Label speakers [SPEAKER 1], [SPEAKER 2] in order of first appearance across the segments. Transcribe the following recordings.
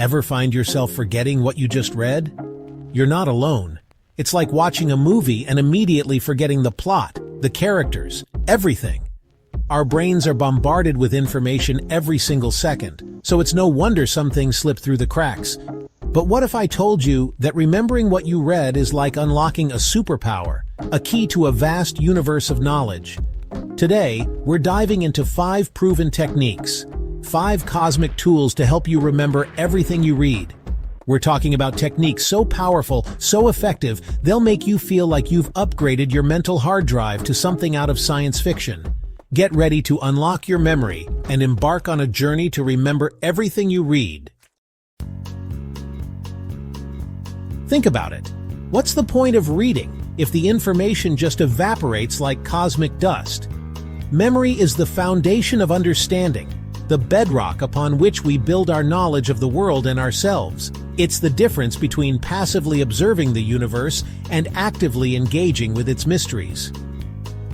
[SPEAKER 1] Ever find yourself forgetting what you just read? You're not alone. It's like watching a movie and immediately forgetting the plot, the characters, everything. Our brains are bombarded with information every single second, so it's no wonder some things slip through the cracks. But what if I told you that remembering what you read is like unlocking a superpower, a key to a vast universe of knowledge? Today, we're diving into 5 proven techniques, 5 cosmic tools to help you remember everything you read. We're talking about techniques so powerful, so effective, they'll make you feel like you've upgraded your mental hard drive to something out of science fiction. Get ready to unlock your memory and embark on a journey to remember everything you read. Think about it. What's the point of reading if the information just evaporates like cosmic dust? Memory is the foundation of understanding, the bedrock upon which we build our knowledge of the world and ourselves. It's the difference between passively observing the universe and actively engaging with its mysteries.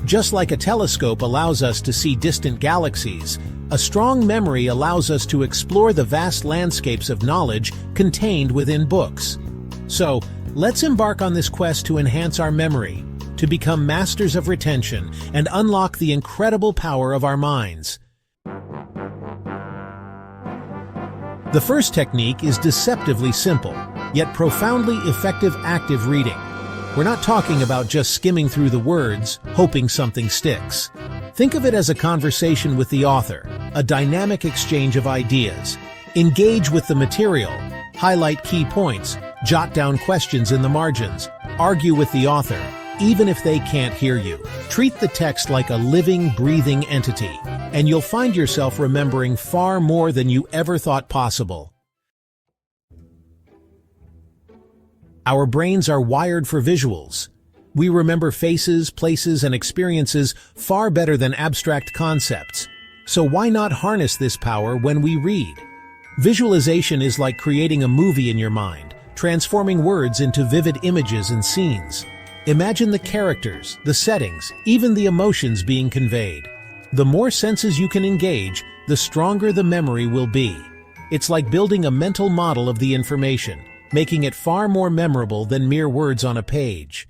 [SPEAKER 1] Just like a telescope allows us to see distant galaxies, a strong memory allows us to explore the vast landscapes of knowledge contained within books. So, let's embark on this quest to enhance our memory, to become masters of retention, and unlock the incredible power of our minds. The first technique is deceptively simple, yet profoundly effective active reading. We're not talking about just skimming through the words, hoping something sticks. Think of it as a conversation with the author, a dynamic exchange of ideas. Engage with the material, highlight key points, jot down questions in the margins, argue with the author, even if they can't hear you. Treat the text like a living, breathing entity, and you'll find yourself remembering far more than you ever thought possible. Our brains are wired for visuals. We remember faces, places, and experiences far better than abstract concepts. So why not harness this power when we read? Visualization is like creating a movie in your mind, transforming words into vivid images and scenes. Imagine the characters, the settings, even the emotions being conveyed. The more senses you can engage, the stronger the memory will be. It's like building a mental model of the information, making it far more memorable than mere words on a page.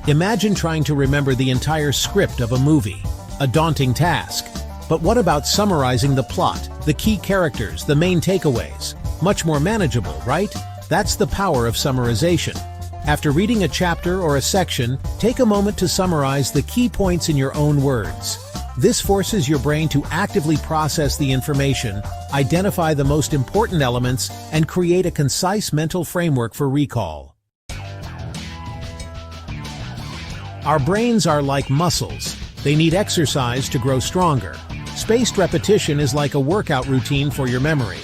[SPEAKER 1] Imagine trying to remember the entire script of a movie, a daunting task. But what about summarizing the plot, the key characters, the main takeaways? Much more manageable, right? That's the power of summarization. After reading a chapter or a section, take a moment to summarize the key points in your own words. This forces your brain to actively process the information, identify the most important elements, and create a concise mental framework for recall. Our brains are like muscles. They need exercise to grow stronger. Spaced repetition is like a workout routine for your memory.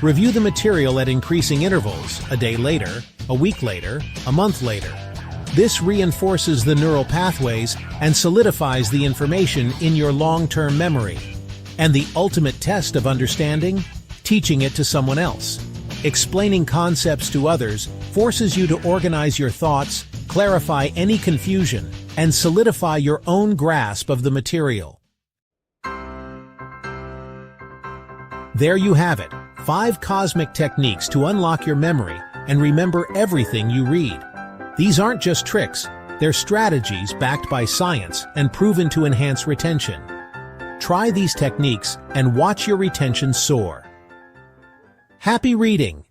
[SPEAKER 1] Review the material at increasing intervals, a day later, a week later, a month later. This reinforces the neural pathways and solidifies the information in your long-term memory. And the ultimate test of understanding? Teaching it to someone else. Explaining concepts to others forces you to organize your thoughts, clarify any confusion, and solidify your own grasp of the material. There you have it, 5 cosmic techniques to unlock your memory and remember everything you read. These aren't just tricks, they're strategies backed by science and proven to enhance retention. Try these techniques and watch your retention soar. Happy reading!